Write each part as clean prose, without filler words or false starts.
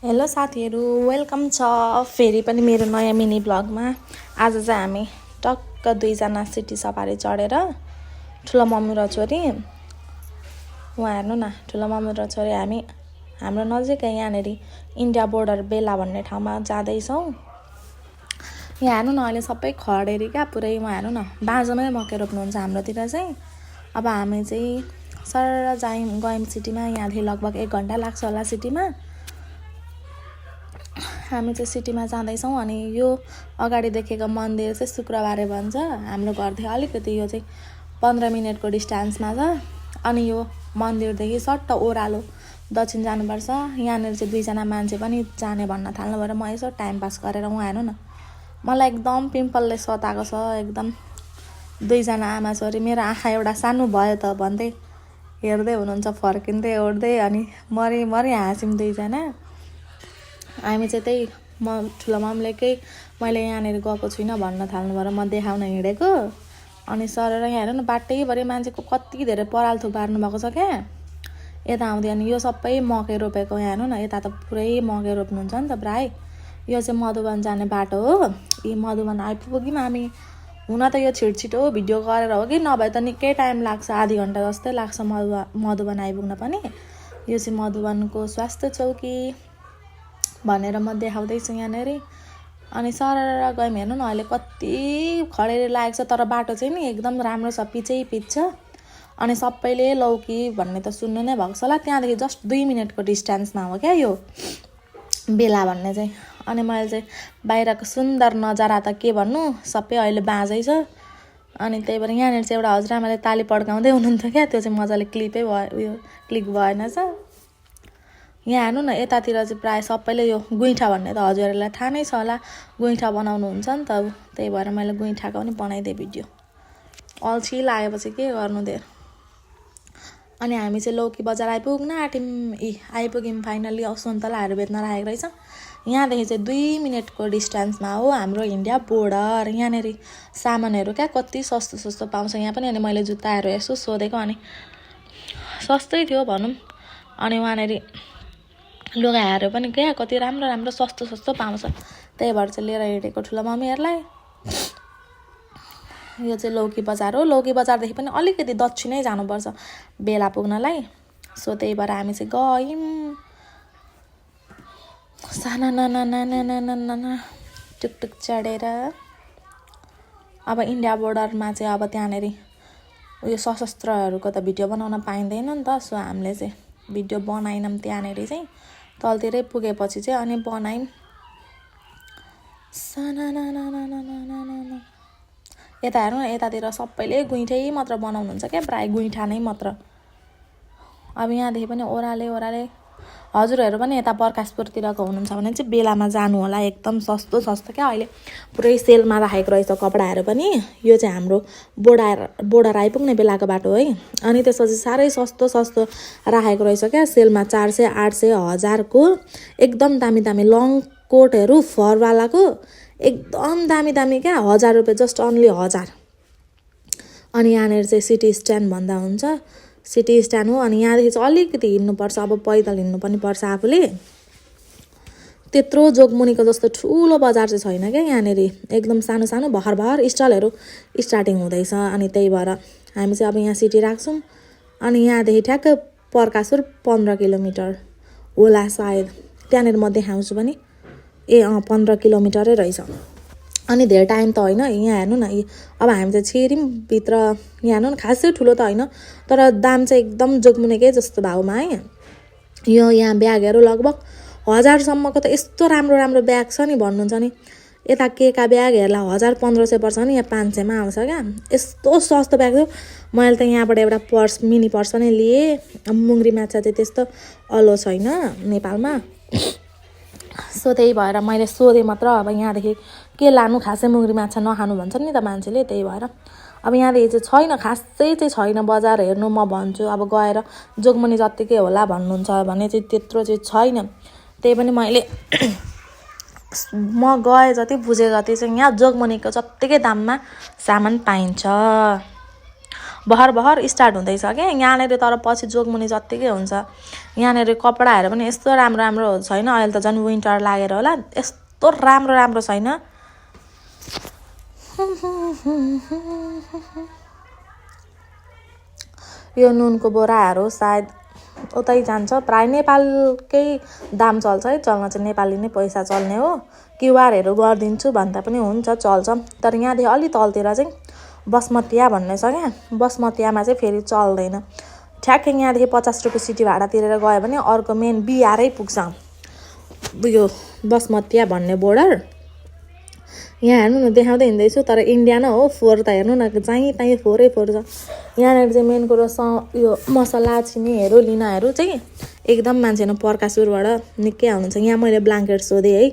Hello साथीहरू, welcome छ फेरि पनि मेरो नयाँ मिनी ब्लगमा। आज चाहिँ हामी टक्क दुईजना सिटी सफारी चढेर ठुलो मम्मी र छोरी, उहाँ हेर्नु न, ठुलो मम्मी र छोरी हामी हाम्रो नजिकै यहाँनिर इन्डिया बोर्डर बेला भन्ने ठाउँमा जाँदैछौँ। यहाँ हेर्नु न, अहिले सबै खडेरी क्या पुरै। उहाँ हेर्नु न, बाँझोमै मकै रोप्नुहुन्छ हाम्रोतिर चाहिँ। अब हामी चाहिँ सर गयौँ सिटीमा। यहाँदेखि लगभग 1 घन्टा लाग्छ होला सिटीमा। हामी चाहिँ सिटीमा जाँदैछौँ। अनि यो अगाडि देखेको मन्दिर चाहिँ शुक्रबारे भन्छ। हाम्रो घरदेखि अलिकति यो चाहिँ 15 मिनटको डिस्टेन्समा छ। अनि यो मन्दिरदेखि सट्ट ओह्रालो दक्षिण जानुपर्छ। यहाँनिर चाहिँ 2जना मान्छे पनि जाने भन्न थाल्नु भएर म यसो टाइम पास गरेर उहाँ हेर्नु न, मलाई एकदम पिम्पलले सताएको छ एकदम। 2जना आमा छोरी, मेरो आँखा एउटा सानो भयो त भन्दै हेर्दै हुनुहुन्छ, फर्किँदै ओर्दै। अनि मरि हाँस्यौँ 2जना। हामी चाहिँ त्यही ठुलो मम्मीले केही मैले यहाँनिर गएको छुइनँ भन्न थाल्नु भएर म देखाउन हिँडेको। अनि सरेर यहाँ हेर्नु न, बाटैभरि मान्छेको कति धेरै पराल थुपार्नु भएको छ क्या यता आउँदै। अनि यो सबै मकै रोपेको। यहाँ हेर्नु न, यता त पुरै मकै रोप्नुहुन्छ नि त प्राय। यो चाहिँ मधुवन जाने बाटो हो। यी मधुवन आइपुग्यौँ हामी। हुन त यो छिटो भिडियो गरेर हो कि नभए त निकै टाइम लाग्छ, आधी घन्टा जस्तै लाग्छ मधुवन आइपुग्न पनि। यो चाहिँ मधुवनको स्वास्थ्य चौकी भनेर म देखाउँदैछु यहाँनिर। अनि सरर गयौँ। हेर्नु न, अहिले कति खडेरी लागेको छ, तर बाटो चाहिँ नि एकदम राम्रो छ, पिचै पिच छ। अनि सबैले लौकी भन्ने त सुन्नु नै भएको छ होला। त्यहाँदेखि जस्ट 2 मिनटको डिस्टेन्समा हो क्या यो बेला भन्ने चाहिँ। अनि मैले चाहिँ बाहिरको सुन्दर नजारा त के भन्नु, सबै अहिले बाँझै छ। अनि त्यही भएर यहाँनिर चाहिँ एउटा हजुरआमाले ताली पड्काउँदै हुनुहुन्थ्यो क्या, त्यो चाहिँ मजाले क्लिक भएन छ। यहाँ हेर्नु न, यतातिर चाहिँ प्राय सबैले यो गुइँठा भन्ने त हजुरहरूलाई थाहा नै छ होला, गुइँठा बनाउनुहुन्छ नि त। त्यही भएर मैले गुइँठाको पनि बनाइदिएँ भिडियो। अल्छी लागेपछि के गर्नु धेरै। अनि हामी चाहिँ लौकी बजार आइपुग्यौँ फाइनल्ली। सुन्तलाहरू बेच्न राखेको रहेछ। यहाँदेखि चाहिँ 2 मिनटको डिस्टेन्समा हो हाम्रो इन्डिया बोर्डर। यहाँनिर सामानहरू क्या कति सस्तो पाउँछ यहाँ पनि। अनि मैले जुत्ताहरू यसो सोधेको, अनि सस्तै थियो भनौँ। अनि वहाँनिर लुगाहरू पनि क्या कति राम्रो सस्तो पाउँछ। त्यही भएर चाहिँ लिएर हिँडेको ठुलो मम्मीहरूलाई। यो चाहिँ लौकी बजार हो। लौकी बजारदेखि पनि अलिकति दक्षिणै जानुपर्छ बेला पुग्नलाई। सो त्यही भएर हामी चाहिँ गयौँ साना टुकटुक चढेर। अब इन्डिया बोर्डरमा चाहिँ अब त्यहाँनिर उयो सशस्त्रहरूको त भिडियो बनाउन पाइँदैन नि त। सो हामीले चाहिँ भिडियो बनाएनौँ त्यहाँनिर चाहिँ। तलतिरै पुगेपछि चाहिँ अनि बनायौँ। यता हेर्नु न, यतातिर सबैले गुइँठै मात्र बनाउनुहुन्छ क्या, प्राय गुइँठा नै मात्र। अब यहाँदेखि पनि ओह्राले हजुरहरू पनि यता प्रकाशपुरतिरको हुनुहुन्छ भने चाहिँ बेलामा जानु होला। एकदम सस्तो क्या, अहिले पुरै सेलमा राखेको रहेछ कपडाहरू पनि। यो चाहिँ हाम्रो बोर्डर आइपुग्ने बेलाको बाटो है। अनि त्यसपछि साह्रै सस्तो राखेको रहेछ क्या सेलमा। 400, 800, 1000को एकदम दामी लङ कोटहरू फरवालाको एकदम दामी क्या। 1000 रुपियाँ, जस्ट अन्ली 1000। अनि यहाँनिर चाहिँ सिटी स्ट्यान्ड भन्दा हुन्छ, सिटी स्ट्यान्ड हो। अनि यहाँदेखि चाहिँ अलिकति हिँड्नुपर्छ, अब पैदल हिँड्नु पनि पर्छ आफूले। त्यत्रो जोगमुनिको जस्तो ठुलो बजार चाहिँ छैन क्या यहाँनिर। एकदम सानो भर्खर स्टलहरू स्टार्टिङ हुँदैछ। अनि त्यही भएर हामी चाहिँ अब यहाँ सिटी राख्छौँ। अनि यहाँदेखि ठ्याक्क प्रकाशपुर 15 किलोमिटर होला सायद, त्यहाँनिर म देखाउँछु पनि। 15 किलोमिटरै रहेछ। अनि धेरै टाइम त होइन। यहाँ हेर्नु न, अब हामी चाहिँ छिर्यौँ भित्र। यहाँ हेर्नु न, खासै ठुलो त होइन, तर दाम चाहिँ एकदम जोगमुनेकै जस्तो भाउमा है। यो यहाँ ब्यागहरू लगभग 1000सम्मको त यस्तो राम्रो ब्याग छ नि भन्नुहुन्छ नि। यता केका ब्यागहरूलाई 1000-1500 पर्छ नि, यहाँ 500मा आउँछ क्या। यस्तो सस्तो ब्याग थियो। मैले त यहाँबाट एउटा मिनी पर्स नै लिएँ। मुङ्ग्री माछा चाहिँ त्यस्तो अलो छैन नेपालमा। सो त्यही भएर मैले सोधेँ मात्र। अब यहाँदेखि के लानु, खासै मुङ्ग्री माछा नखानु भन्छ नि त मान्छेले। त्यही भएर अब यहाँदेखि चाहिँ छैन, खासै चाहिँ छैन बजार हेर्नु। म भन्छु अब गएर जोगमुनी जत्तिकै होला भन्नुहुन्छ भने चाहिँ त्यत्रो चाहिँ छैन। त्यही पनि मैले म गए जति बुझे जति चाहिँ यहाँ जोगमुनीको जत्तिकै दाममा सामान पाइन्छ। भर स्टार्ट हुँदैछ क्या यहाँनिर तर पछि जोगमुनि जत्तिकै हुन्छ यहाँनिर कपडाहरू पनि यस्तो राम्रो छैन अहिले त झन् विन्टर लागेर होला यस्तो राम्रो छैन यो नुनको बोराहरू सायद उतै जान्छ प्राय नेपालकै दाम चल्छ है चल्न चाहिँ नेपाली नै पैसा चल्ने हो क्युआरहरू गरिदिन्छु भन्दा पनि हुन्छ चल्छ तर यहाँदेखि अलि तलतिर चाहिँ बसमतिया भन्ने छ क्या बसमतियामा चाहिँ फेरि चल्दैन ठ्याक्कै यहाँदेखि 50 रुपियाँ सिटी भाडा तिरेर गयो भने अर्को मेन बिहारै पुग्छ यो बसमतिया भन्ने बोर्डर यहाँ हेर्नु न देखाउँदै हिँड्दैछु तर इन्डिया न हो फोहोर त हेर्नु न चाहिँ फोहोरै फोहोर छ यहाँनिर चाहिँ मेन कुरो यो मसला चिनीहरू लिनाहरू चाहिँ एकदम मान्छे न पर्कासुरबाट निकै आउनुहुन्छ यहाँ मैले ब्ल्याङ्केट सोधेँ है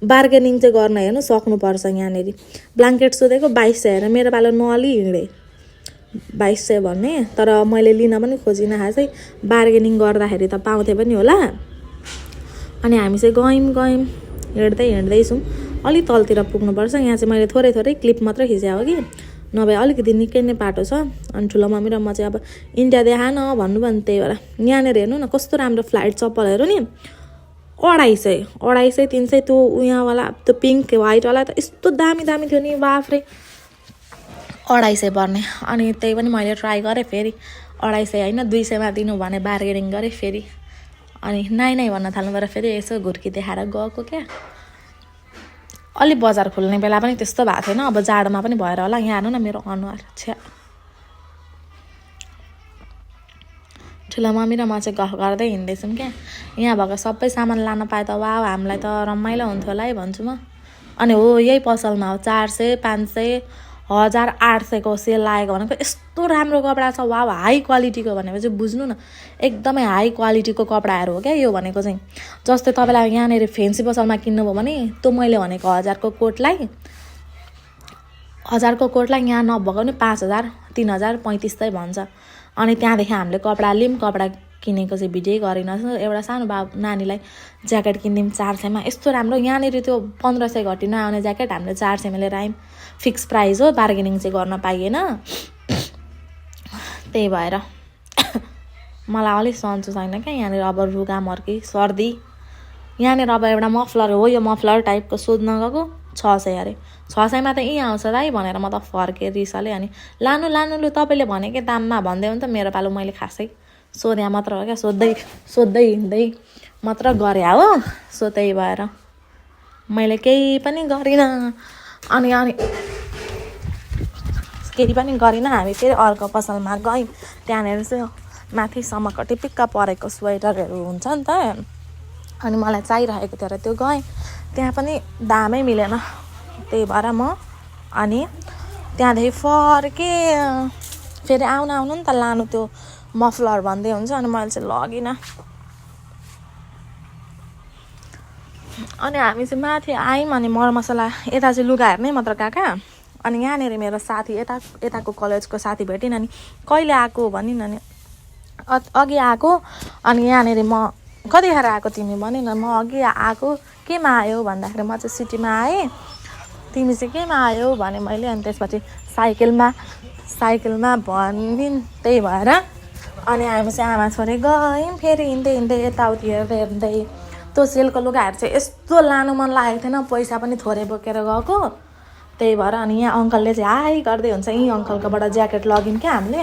बार्गेनिङ चाहिँ गर्न हेर्नु सक्नुपर्छ यहाँनिर ब्ल्याङ्केट सोधेको 2200 हेरेर मेरो पालो नअलि हिँडेँ 2200 भन्ने तर मैले लिन पनि खोजिनँ खासै बार्गेनिङ गर्दाखेरि त पाउँथे पनि होला अनि हामी चाहिँ गयौँ हिँड्दैछौँ अलि तलतिर पुग्नुपर्छ यहाँ चाहिँ मैले थोरै क्लिप मात्र खिचे हो कि नभए अलिकति निकै नै बाटो छ अनि ठुलो मम्मी र म चाहिँ अब इन्डिया देखा न भन्नु पनि त्यही भएर यहाँनिर हेर्नु न कस्तो राम्रो फ्लाइट चप्पलहरू नि 250 300 त्यो उहाँवाला त्यो पिङ्क वाइटवाला त यस्तो दामी थियो नि बाफ्रे 250 पर्ने अनि त्यही पनि मैले ट्राई गरेँ फेरि 250 होइन 200 मा दिनु भने बार्गेनिङ गरेँ फेरि अनि नाइ भन्न थाल्नु पऱ्यो फेरि यसो घुर्की देखाएर गएको क्या अलि बजार खुल्ने बेला पनि त्यस्तो भएको थिएन अब जाडोमा पनि भएर होला यहाँ हेर्नु न मेरो अनुहार छ्या ठुलो मम्मी र म चाहिँ गफ गर्दै हिँड्दैछौँ क्या यहाँ भएको सबै सामान लान पाए त वाह हामीलाई त रमाइलो हुन्थ्यो होला है भन्छु म अनि हो यही पसलमा हो 400 500 1800 को सेल लागेको भनेको यस्तो राम्रो कपडा छ वाह हाई क्वालिटीको भनेपछि बुझ्नु न एकदमै हाई क्वालिटीको कपडाहरू हो क्या यो भनेको चाहिँ जस्तै तपाईँलाई यहाँनिर फेन्सी पसलमा किन्नुभयो भने त्यो मैले भनेको 1000 को कोटलाई यहाँ नभएको नि 5000 3000 3500 भन्छ अनि त्यहाँदेखि हामीले कपडा लियौँ कपडा किनेको चाहिँ भिडियो गरिन एउटा सानो नानीलाई ज्याकेट किनिदिउँ 400 मा यस्तो राम्रो यहाँनिर त्यो 1500 घटी नआउने ज्याकेट हामीले 400 मा लिएर आयौँ फिक्स प्राइस हो बार्गेनिङ चाहिँ गर्न पाइएन त्यही भएर मलाई अलिक सन्चो छैन क्या यहाँनिर अब रुगा मर्की सर्दी यहाँनिर अब एउटा मफलर हो यो मफलर टाइपको सोध्न गएको 600 अरे 600 मा त यहीँ आउँछ दाइ भनेर म त फर्केँ रिसाले अनि लानु लु तपाईँले भनेकै दाममा भन्दै हो नि त मेरो पालो मैले खासै सोध्या मात्र हो क्या सोध्दै हिँड्दै मात्र गरे हो सो त्यही भएर मैले केही पनि गरिनँ अनि केही पनि गरिनँ हामी फेरि अर्को पसलमा गयौँ त्यहाँनिर चाहिँ माथिसम्मको टिपिक्क परेको स्वेटरहरू हुन्छ नि त अनि मलाई चाहिरहेको थियो र त्यो गएँ त्यहाँ पनि दामै मिलेन त्यही भएर म अनि त्यहाँदेखि फर्केँ फेरि आउनु नि त लानु त्यो मफलर भन्दै हुन्छ अनि मैले चाहिँ लगिनँ अनि हामी चाहिँ माथि आयौँ अनि मरमसला यता चाहिँ लुगा हेर्नै मात्र काका अनि यहाँनिर मेरो साथी यताको कलेजको साथी भेटिन् अनि कहिले आएको भनिन् अनि अघि आएको अनि यहाँनिर म कतिखेर आएको तिमी भनिन् म अघि आएको केमा आयो भन्दाखेरि म चाहिँ सिटीमा आएँ तिमी चाहिँ केमा आयो भने मैले अनि त्यसपछि साइकलमा भनिन् त्यही भएर अनि हामी चाहिँ आमा छोरी गयौँ फेरि हिँड्दै यताउति हेर्दै त्यो सेलको लुगाहरू चाहिँ यस्तो लानु मन लागेको थिएन पैसा पनि थोरै बोकेर गएको त्यही भएर अनि यहाँ अङ्कलले चाहिँ हाई गर्दै हुन्छ यहीँ अङ्कलकोबाट ज्याकेट लग्यौँ क्या हामीले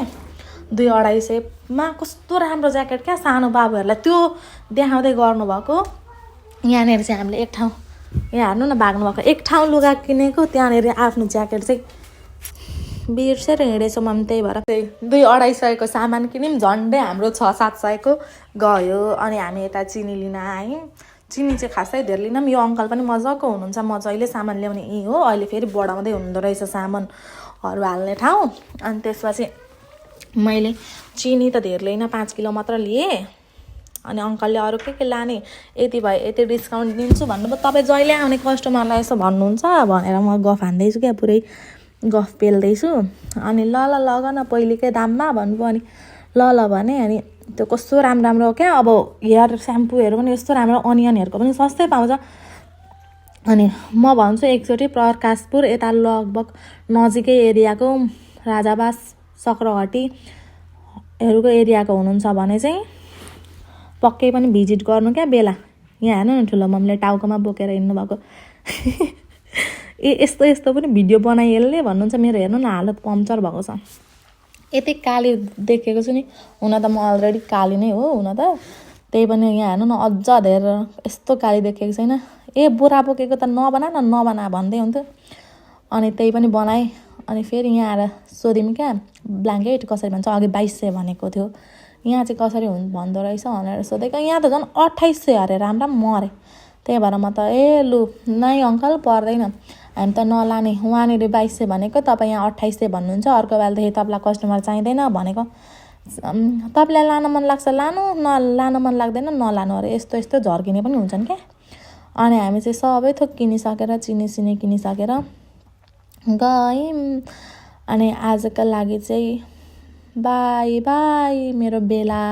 200-250 मा कस्तो राम्रो ज्याकेट क्या सानो बाबुहरूलाई त्यो देखाउँदै गर्नुभएको यहाँनिर चाहिँ हामीले एक ठाउँ यहाँ हेर्नु न भाग्नु भएको एक ठाउँ लुगा किनेको त्यहाँनिर आफ्नो ज्याकेट चाहिँ बिर्सेर हिँडेछौँ हामी त्यही भएर 200-250 को सामान किन्यौँ झन्डै हाम्रो 600-700 को गयो अनि हामी यता चिनी लिन आयौँ चिनी चाहिँ खासै धेर लिनौँ यो अङ्कल पनि मजाको हुनुहुन्छ म जहिले सामान ल्याउने यहीँ हो अहिले फेरि बढाउँदै हुँदो रहेछ सामानहरू हाल्ने ठाउँ अनि त्यसपछि मैले चिनी त धेर लिएन 5 किलो मात्र लिएँ अनि अङ्कलले अरू के लाने यति भयो यति डिस्काउन्ट दिन्छु भन्नुभयो तपाईँ जहिले आउने कस्टमरलाई यसो भन्नुहुन्छ भनेर म गफ हान्दैछु क्या पुरै गफ पेल्दैछु अनि ल न पहिलेकै दाममा भन्नुभयो अनि ल भने अनि त्यो कस्तो राम्रो क्या अब हेयर स्याम्पूहरू पनि यस्तो राम्रो अनियनहरूको पनि सस्तै पाउँछ अनि म भन्छु एकचोटि प्रकाशपुर यता लगभग नजिकै एरियाको राजाबास सक्राघटीहरूको एरियाको हुनुहुन्छ भने चाहिँ पक्कै पनि भिजिट गर्नु क्या बेला। यहाँ हेर्नु न ठुलो मम्मीले टाउकोमा बोकेर हिँड्नु भएको यस्तो यस्तो पनि भिडियो बनाइहाल्ने भन्नुहुन्छ। मेरो हेर्नु न हालत पम्चर भएको छ। यति काली देखेको छु नि, हुन त म अलरेडी काली नै हो हुन त, त्यही पनि यहाँ हेर्नु न अझ धेर यस्तो काली देखेको छैन। बोरा बोकेको त नबना भन्दै हुन्थ्यो, अनि त्यही पनि बनाएँ। अनि फेरि यहाँ आएर सोध्यौँ क्या ब्ल्याङ्केट कसरी भन्छ, अघि 2200 भनेको थियो, यहाँ चाहिँ कसरी भन्दो रहेछ भनेर सोधेको। यहाँ त झन् 2800 अरे, राम्रा मरे। त्यही भएर म त लु नै अङ्कल पर्दैन, हामी त नलाने, उहाँनिर 2200 भनेको, तपाईँ यहाँ 2800 भन्नुहुन्छ, अर्को बेलादेखि तपाईँलाई कस्टमर चाहिँदैन भनेको। तपाईँलाई लान मन लाग्छ लानु, लान मन लाग्दैन नलानु अरे। यस्तो यस्तो झर्किने पनि हुन्छन् क्या। अनि हामी चाहिँ सबै थोक किनिसकेर चिनी किनिसकेर गयौँ। अनि आजका लागि चाहिँ बाई बाई मेरो बेला।